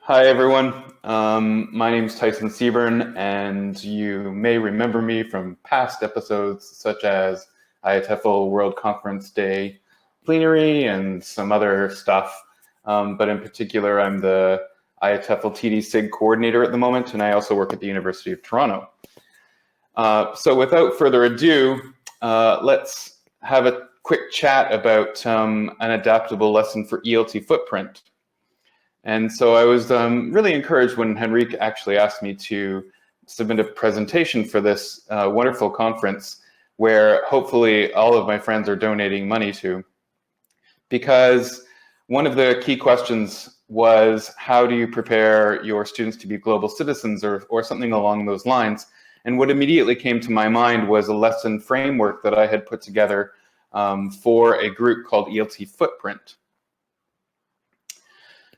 Hi, everyone. My name is Tyson Seburn, and you may remember me from past episodes such as Adaptable World Conference Day plenary and some other stuff. But in particular, I'm the IATEFL TD SIG coordinator at the moment, and I also work at the University of Toronto. So without further ado, let's have a quick chat about an adaptable lesson for ELTfootprint. And so I was really encouraged when Henrique actually asked me to submit a presentation for this wonderful conference where hopefully all of my friends are donating money to, because one of the key questions was, how do you prepare your students to be global citizens, or something along those lines? And what immediately came to my mind was a lesson framework that I had put together for a group called ELTfootprint.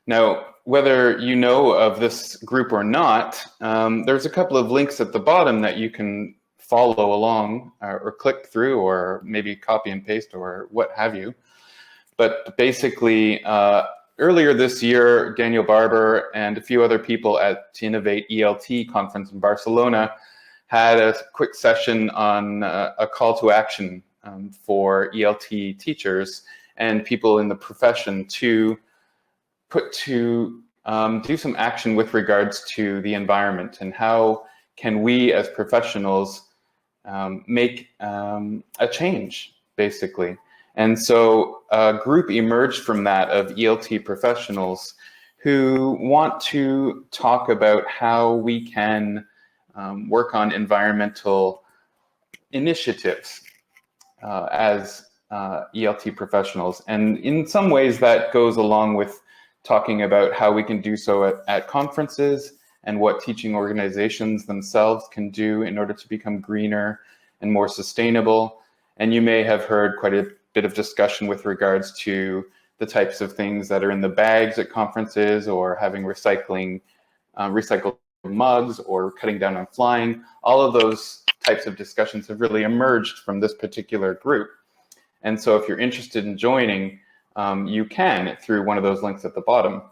Now, whether you know of this group or not, there's a couple of links at the bottom that you can follow along or click through, or maybe copy and paste or what have you. But basically, earlier this year, Daniel Barber and a few other people at Innovate ELT conference in Barcelona had a quick session on a call to action for ELT teachers and people in the profession to do some action with regards to the environment, and how can we as professionals make a change, basically. And so a group emerged from that of ELT professionals who want to talk about how we can work on environmental initiatives as ELT professionals. And in some ways that goes along with talking about how we can do so at conferences, and what teaching organizations themselves can do in order to become greener and more sustainable. And you may have heard quite a bit of discussion with regards to the types of things that are in the bags at conferences, or having recycled mugs, or cutting down on flying. All of those types of discussions have really emerged from this particular group. And so if you're interested in joining, you can through one of those links at the bottom.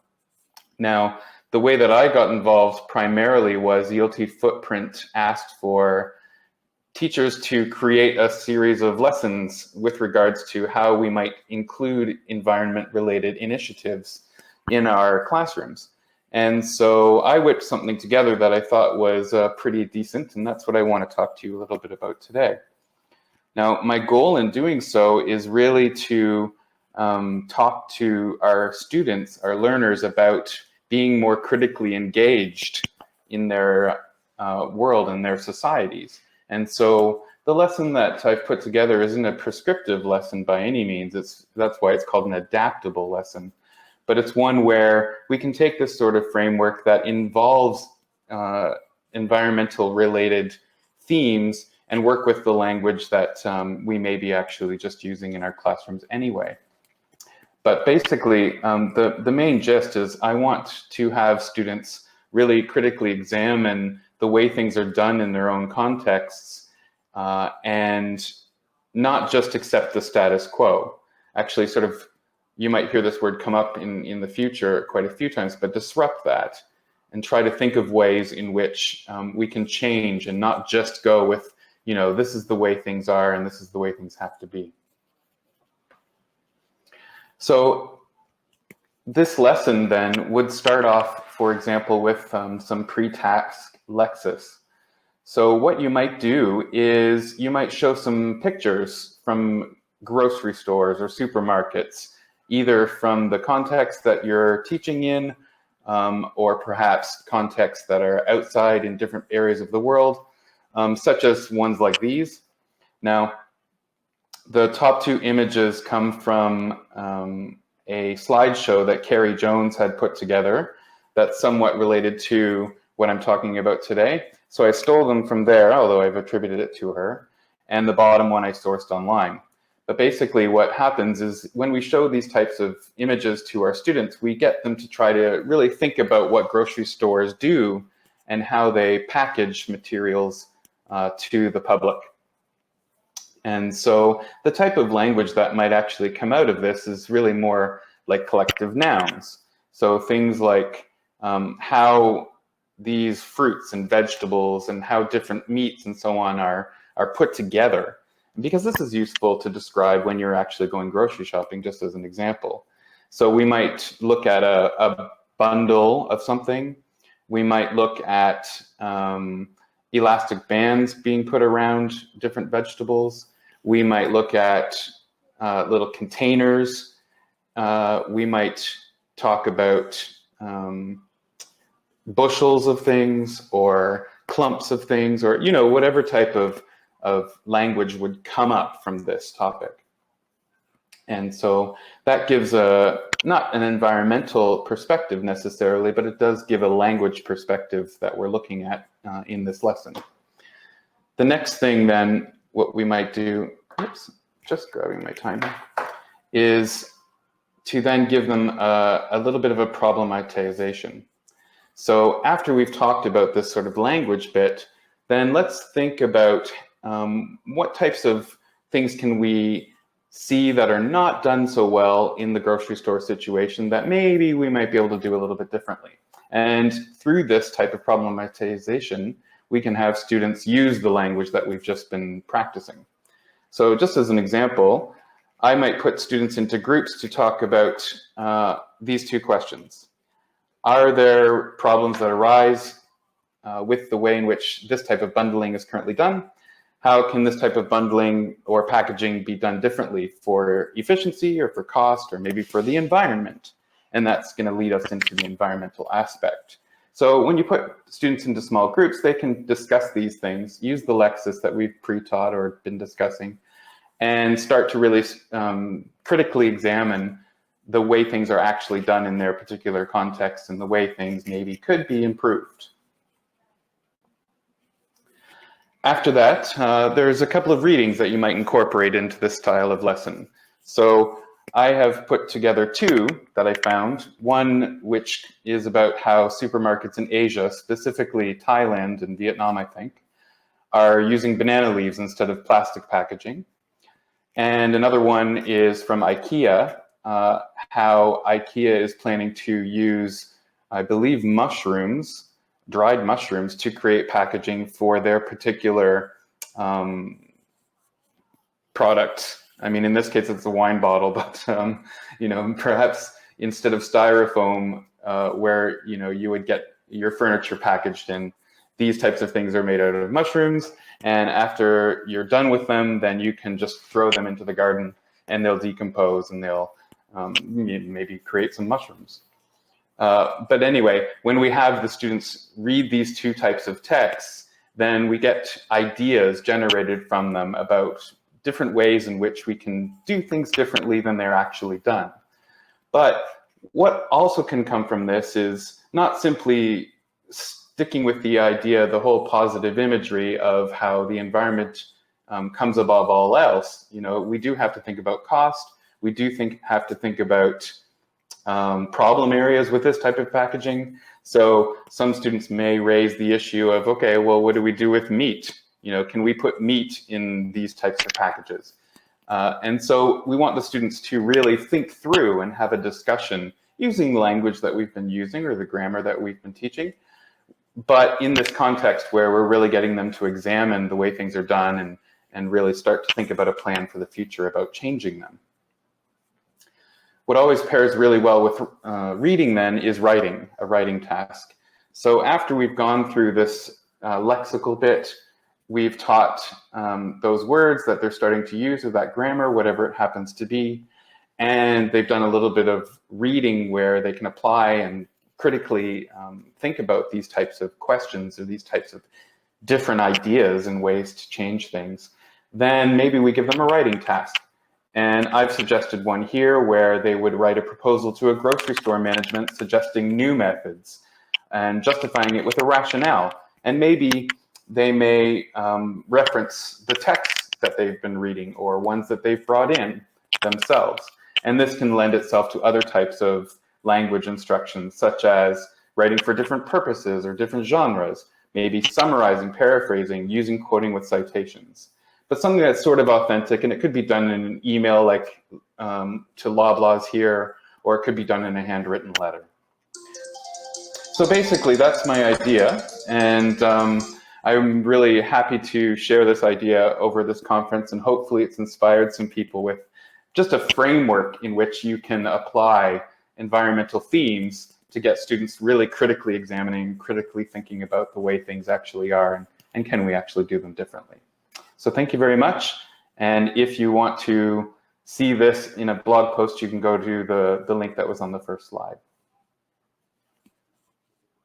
Now, the way that I got involved primarily was ELTfootprint asked for teachers to create a series of lessons with regards to how we might include environment-related initiatives in our classrooms. And so I whipped something together that I thought was pretty decent, and that's what I want to talk to you a little bit about today. Now, my goal in doing so is really to talk to our students, our learners, about being more critically engaged in their world and their societies. And so the lesson that I've put together isn't a prescriptive lesson by any means. That's why it's called an adaptable lesson. But it's one where we can take this sort of framework that involves environmental related themes and work with the language that we may be actually just using in our classrooms anyway. But basically, the main gist is I want to have students really critically examine the way things are done in their own contexts, and not just accept the status quo. Actually, sort of, you might hear this word come up in the future quite a few times, but disrupt that and try to think of ways in which we can change, and not just go with, this is the way things are and this is the way things have to be. So this lesson then would start off, for example, with some pre-task lexis. So what you might do is you might show some pictures from grocery stores or supermarkets, either from the context that you're teaching in, or perhaps contexts that are outside in different areas of the world, such as ones like these. Now, the top two images come from a slideshow that Carrie Jones had put together that's somewhat related to what I'm talking about today. So I stole them from there, although I've attributed it to her. And the bottom one I sourced online. But basically what happens is when we show these types of images to our students, we get them to try to really think about what grocery stores do and how they package materials to the public. And so the type of language that might actually come out of this is really more like collective nouns. So things like how these fruits and vegetables and how different meats and so on are put together. Because this is useful to describe when you're actually going grocery shopping, just as an example. So we might look at a bundle of something. We might look at elastic bands being put around different vegetables. We might look at little containers. We might talk about bushels of things or clumps of things, or whatever type of language would come up from this topic. And so that gives not an environmental perspective necessarily, but it does give a language perspective that we're looking at in this lesson. The next thing then, what we might do, oops, just grabbing my timer, is to then give them a little bit of a problematization. So after we've talked about this sort of language bit, then let's think about what types of things can we see that are not done so well in the grocery store situation that maybe we might be able to do a little bit differently. And through this type of problematization, we can have students use the language that we've just been practicing. So just as an example, I might put students into groups to talk about these two questions. Are there problems that arise with the way in which this type of bundling is currently done? How can this type of bundling or packaging be done differently for efficiency or for cost or maybe for the environment? And that's going to lead us into the environmental aspect. So when you put students into small groups, they can discuss these things, use the lexis that we've pre-taught or been discussing, and start to really critically examine the way things are actually done in their particular context and the way things maybe could be improved. After that, there's a couple of readings that you might incorporate into this style of lesson. So I have put together two that I found. One which is about how supermarkets in Asia, specifically Thailand and Vietnam, I think, are using banana leaves instead of plastic packaging. And another one is from IKEA, how IKEA is planning to use, I believe, mushrooms, dried mushrooms, to create packaging for their particular product. I mean, in this case, it's a wine bottle, but perhaps instead of styrofoam, where you would get your furniture packaged in, these types of things are made out of mushrooms. And after you're done with them, then you can just throw them into the garden, and they'll decompose, and they'll maybe create some mushrooms. But anyway, when we have the students read these two types of texts, then we get ideas generated from them about different ways in which we can do things differently than they're actually done. But what also can come from this is not simply sticking with the idea, the whole positive imagery of how the environment comes above all else. We do have to think about cost. We do have to think about problem areas with this type of packaging. So some students may raise the issue of, okay, well, what do we do with meat? Can we put meat in these types of packages? And so we want the students to really think through and have a discussion using the language that we've been using or the grammar that we've been teaching, but in this context where we're really getting them to examine the way things are done and really start to think about a plan for the future about changing them. What always pairs really well with reading then is writing, a writing task. So after we've gone through this lexical bit, we've taught those words that they're starting to use, or that grammar, whatever it happens to be, and they've done a little bit of reading where they can apply and critically think about these types of questions or these types of different ideas and ways to change things. Then maybe we give them a writing task. And I've suggested one here where they would write a proposal to a grocery store management suggesting new methods and justifying it with a rationale. And maybe they may reference the texts that they've been reading or ones that they've brought in themselves. And this can lend itself to other types of language instructions, such as writing for different purposes or different genres, maybe summarizing, paraphrasing, using quoting with citations. But something that's sort of authentic, and it could be done in an email like to Loblaws here, or it could be done in a handwritten letter. So basically, that's my idea, and I'm really happy to share this idea over this conference, and hopefully it's inspired some people with just a framework in which you can apply environmental themes to get students really critically examining, critically thinking about the way things actually are, and can we actually do them differently. So thank you very much, and if you want to see this in a blog post, you can go to the link that was on the first slide.